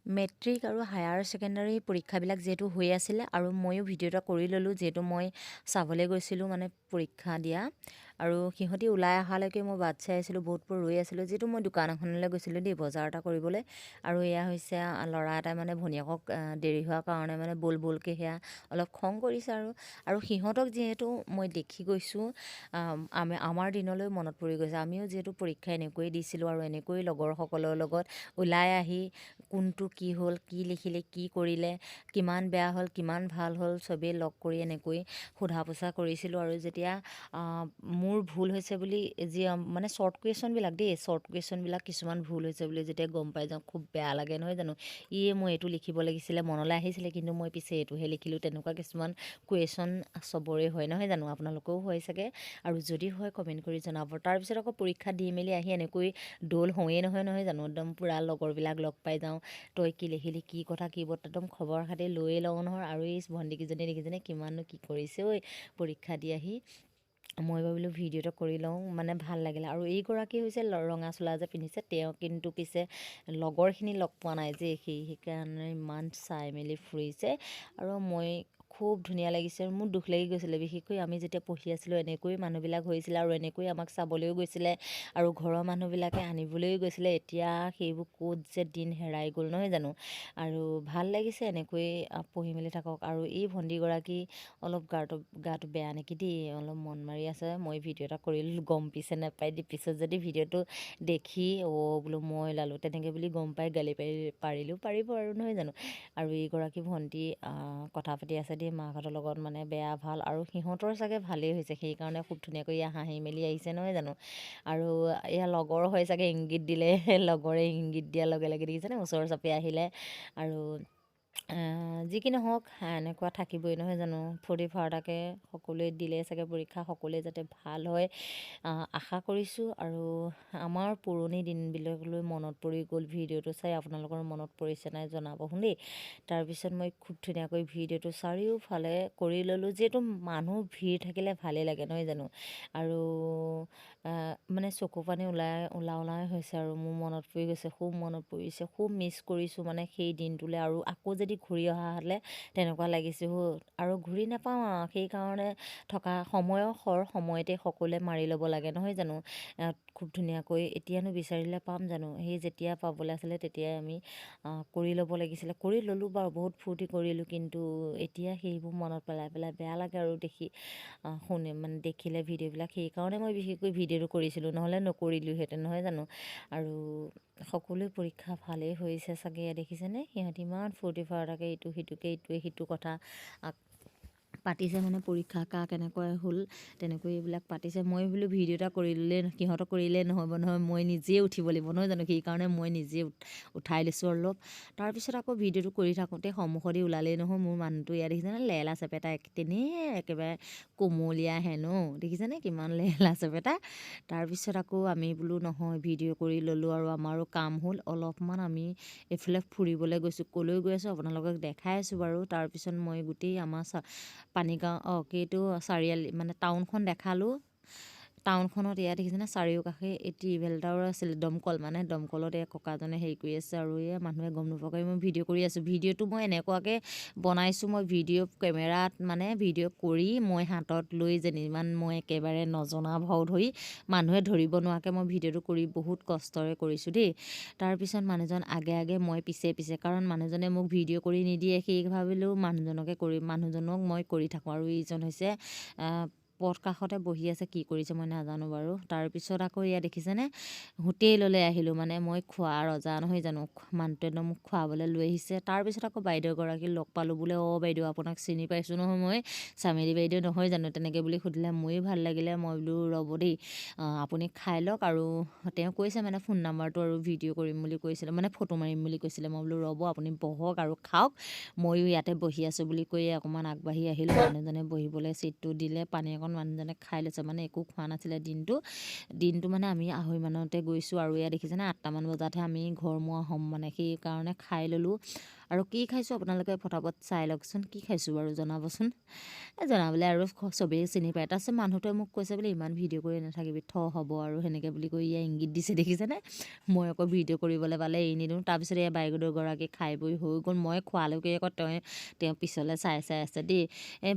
matric আৰু higher secondary পৰীক্ষাবিলাক যিহেতু হৈ আছিলে আৰু ময়ো ভিডিঅ' এটা কৰি ল'লোঁ যিহেতু মই চাবলৈ গৈছিলোঁ মানে পৰীক্ষা দিয়া আৰু সিহঁতি ওলাই অহালৈকে মই বাট চাই আছিলোঁ বহুতবোৰ ৰৈ আছিলোঁ যিহেতু মই দোকান এখনলৈ গৈছিলোঁ দেই বজাৰ এটা কৰিবলৈ আৰু এয়া হৈছে ল'ৰা এটাই মানে ভনীয়েকক দেৰি হোৱাৰ কাৰণে মানে বলকৈ সেয়া অলপ খং কৰিছে আৰু সিহঁতক যিহেতু মই দেখি গৈছোঁ আমাৰ দিনলৈ মনত পৰি গৈছে আমিও যিহেতু পৰীক্ষা এনেকৈয়ে দিছিলোঁ আৰু এনেকৈ লগৰসকলৰ লগত ওলাই আহি কোনটো কি হ'ল কি লিখিলে কি কৰিলে কিমান বেয়া হ'ল কিমান ভাল হ'ল চবেই লগ কৰি এনেকৈ সোধা পোছা কৰিছিলোঁ আৰু যেতিয়া মোৰ ভুল হৈছে বুলি যি মানে শ্বৰ্ট কুৱেশ্যনবিলাক দেই শ্বৰ্ট কুৱেশ্যনবিলাক কিছুমান ভুল হৈছে বুলি যেতিয়া গম পাই যাওঁ খুব বেয়া লাগে নহয় জানো মই এইটো লিখিব লাগিছিলে মনলৈ আহিছিলে কিন্তু মই পিছে এইটোহে লিখিলোঁ তেনেকুৱা কিছুমান কুৱেশ্যন চবৰে হয় নহয় জানো আপোনালোকেও হয় চাগে আৰু যদি হয় কমেণ্ট কৰি জনাব তাৰপিছত আকৌ পৰীক্ষা দি মেলি আহি এনেকৈ দৌল হওঁৱেই নহয় জানো একদম পূৰা লগৰবিলাক লগ পাই যাওঁ তই কি লিখিলি কি কথা কি বৰ্ত একদম খবৰ খাতি লৈয়ে লওঁ নহয় আৰু এই ভণ্টিকেইজনী দেখিছেনে কিমাননো কি কৰিছে ঐ পৰীক্ষা দি আহি মই ভাবিলোঁ ভিডিঅ' এটা কৰি লওঁ মানে ভাল লাগিলে আৰু এইগৰাকী হৈছে ৰঙা চোলা যে পিন্ধিছে তেওঁ কিন্তু পিছে লগৰখিনি লগ পোৱা নাই যে সেইকাৰণে ইমান চাই মেলি ফুৰিছে আৰু মই খুব ধুনীয়া লাগিছে আৰু মোৰ দুখ লাগি গৈছিলে বিশেষকৈ আমি যেতিয়া পঢ়ি আছিলোঁ এনেকৈ মানুহবিলাক হৈছিলে আৰু এনেকৈ আমাক চাবলৈও গৈছিলে আৰু ঘৰৰ মানুহবিলাকে আনিবলৈও গৈছিলে এতিয়া সেইবোৰ ক'ত যে দিন হেৰাই গ'ল নহয় জানো আৰু ভাল লাগিছে এনেকৈ পঢ়ি মেলি থাকক আৰু এই ভণ্টিগৰাকী অলপ গাটো বেয়া নেকি দেই অলপ মন মাৰি আছে মই ভিডিঅ' এটা কৰিলোঁ গম পিছে নাপাই দি পিছত যদি ভিডিঅ'টো দেখি বোলো মই ওলালোঁ তেনেকৈ বুলি গম পাই গালি পাৰিব আৰু নহয় জানো আৰু এইগৰাকী ভণ্টি কথা পাতি আছে দেই মাকহঁতৰ লগত মানে বেয়া ভাল আৰু সিহঁতৰ চাগে ভালেই হৈছে সেইকাৰণে খুব ধুনীয়াকৈ হাঁহি মেলি আহিছে নহয় জানো আৰু এয়া লগৰ হৈ চাগে ইংগিত দিলে লগৰে ইংগিত দিয়াৰ লগে লগে দেখিছেনে ওচৰ চাপি আহিলে আৰু যি কি নহওক এনেকুৱা থাকিবই নহয় জানো ফূৰ্তি ফাৰ্তাকৈ সকলোৱে দিলে চাগে পৰীক্ষা সকলোৱে যাতে ভাল হয় আশা কৰিছোঁ আৰু আমাৰ পুৰণি দিনবিলাকলৈ মনত পৰি গ'ল ভিডিঅ'টো চাই আপোনালোকৰ মনত পৰিছে নাই জনাবচোন দেই তাৰপিছত মই খুব ধুনীয়াকৈ ভিডিঅ'টো চাৰিওফালে কৰি ল'লোঁ যিহেতু মানুহ ভিৰ থাকিলে ভালেই লাগে নহয় জানো আৰু মানে চকু পানী ওলাই হৈছে আৰু মোৰ মনত পৰি গৈছে খুব মনত পৰিছে খুব মিছ কৰিছোঁ মানে সেই দিনটোলৈ আৰু আকৌ যদি ঘূৰি অহা হ'লে তেনেকুৱা লাগিছে আৰু ঘূৰি নাপাওঁ সেইকাৰণে থকা সময়তে সকলোৱে মাৰি ল'ব লাগে নহয় জানো খুব ধুনীয়াকৈ এতিয়ানো বিচাৰিলে পাম জানো সেই যেতিয়া পাবলৈ আছিলে তেতিয়াই আমি কৰি ল'ব লাগিছিলে কৰি ল'লোঁ বাৰু বহুত ফূৰ্তি কৰিলোঁ কিন্তু এতিয়া সেইবোৰ মনত পেলাই বেয়া লাগে আৰু দেখি মানে দেখিলে ভিডিঅ'বিলাক সেইকাৰণে মই বিশেষকৈ ভিডিঅ'টো কৰিছিলোঁ নহ'লে নকৰিলোঁহেঁতেন নহয় জানো আৰু সকলোৱে পৰীক্ষা ভালেই হৈছে চাগে দেখিছেনে সিহঁতি ইমান ফূৰ্তি ফাৰ্তাকৈ ইটোৱে সিটো কথা পাতিছে মানে পৰীক্ষা কেনেকৈ হ'ল তেনেকৈ এইবিলাক পাতিছে মই বোলো ভিডিঅ' এটা কৰিলে সিহঁতক কৰিলে নহ'ব নহয় মই নিজেই উঠিব লাগিব নহয় জানো সেইকাৰণে মই নিজে উঠাই লৈছোঁ অলপ তাৰপিছত আকৌ ভিডিঅ'টো কৰি থাকোঁতে সন্মুখতে ওলালেই নহয় মোৰ মানুহটো ইয়াত দেখিছেনে লেলা চেপেটা তেনেই একেবাৰে কোমলীয়া হেনো দেখিছেনে কিমান লেলা চেপেটা তাৰপিছত আকৌ আমি বোলো নহয় ভিডিঅ' কৰি ল'লোঁ আৰু আমাৰো কাম হ'ল অলপমান আমি এইফালে ফুৰিবলৈ গৈছোঁ ক'লৈ গৈ আছোঁ আপোনালোকক দেখাই আছোঁ বাৰু তাৰপিছত মই গোটেই আমাৰ পানীগাঁও এইটো চাৰিআলি মানে টাউনখন দেখালোঁ টাউনখনত ইয়াত দেখিছেনে চাৰিওকাষে এই টিউবৱেল এটাও আছিলে দমকলত এই ককাজনে হেৰি কৰি আছে আৰু এই মানুহে গম নোপোৱাকৈ মই ভিডিঅ' কৰি আছোঁ ভিডিঅ'টো মই এনেকুৱাকৈ বনাইছোঁ মই ভিডিঅ' কেমেৰাত মানে ভিডিঅ' কৰি মই হাতত লৈ যেনিমান মই একেবাৰে নজনা ভাও ধৰি মানুহে ধৰিব নোৱাৰাকৈ মই ভিডিঅ'টো কৰি বহুত কষ্টৰে কৰিছোঁ দেই তাৰপিছত মানুহজন আগে মই পিছে কাৰণ মানুহজনে মোক ভিডিঅ' কৰি নিদিয়ে সেই ভাবিলেও মানুহজনক মই কৰি থাকোঁ আৰু এইজন হৈছে পথ কাষতে বহি আছে কি কৰিছে মই নাজানো বাৰু তাৰপিছত আকৌ এয়া দেখিছেনে হোটেললৈ আহিলোঁ মানে মই খোৱা ৰজা নহয় জানো মানুহটোৱে একদম মোক খোৱাবলৈ লৈ আহিছে তাৰপিছত আকৌ বাইদেউগৰাকী লগ পালোঁ বোলে বাইদেউ আপোনাক চিনি পাইছোঁ নহয় মই চামেলি বাইদেউ নহয় জানো তেনেকৈ বুলি সুধিলে ময়ো ভাল লাগিলে মই বোলো ৰ'ব দেই আপুনি খাই লওক আৰু তেওঁ কৈছে মানে ফোন নাম্বাৰটো আৰু ভিডিঅ' কৰিম বুলি কৈছিলে মানে ফটো মাৰিম বুলি কৈছিলে মই বোলো ৰ'ব আপুনি বহক আৰু খাওক ময়ো ইয়াতে বহি আছোঁ বুলি কৈ অকণমান আগবাঢ়ি আহিলোঁ মানুহজনে বহিবলৈ ছিটটো দিলে পানী খানাকণ মানুহজনে খাই লৈছে মানে একো খোৱা নাছিলে দিনটো মানে আমি 2:30 মানতে গৈছোঁ আৰু এয়া দেখিছেনে 8টামান বজাতহে আমি ঘৰমুৱা হ'ম মানে সেইকাৰণে খাই ল'লোঁ আৰু কি খাইছোঁ আপোনালোকে ফটাফট চাই লওকচোন কি খাইছোঁ বাৰু জনাবচোন জনাবলৈ আৰু চবেই চিনি পায় তাৰপিছত মানুহটোৱে মোক কৈছে বোলে ইমান ভিডিঅ' কৰি নাথাকিবি হ'ব আৰু সেনেকৈ বুলি কৈ ইয়া ইংগিত দিছে দেখিছেনে মই আকৌ ভিডিঅ' কৰিবলৈ পালে এৰি নিদিওঁ তাৰপিছত এয়া বাইদেউগৰাকী খাই বৈ হৈ গ'ল মই খোৱালৈকে আকৌ তেওঁ পিছলৈ চাই আছে দেই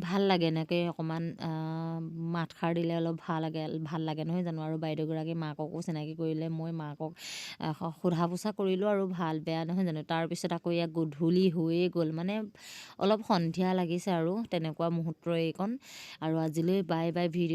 ভাল লাগে এনেকৈ অকণমান মাতষাৰ দিলে অলপ ভাল লাগে নহয় জানো আৰু বাইদেউগৰাকী মাককো চিনাকি কৰিলে মই মাকক সোধা পোছা কৰিলোঁ আৰু ভাল বেয়া নহয় জানো তাৰপিছত আকৌ ইয়াক গধূলি হৈয়ে গ'ল মানে অলপ সন্ধিয়া লাগিছে আৰু তেনেকুৱা মুহূৰ্তৰ এইকণ আৰু আজিলৈ বাই ভিডিঅ'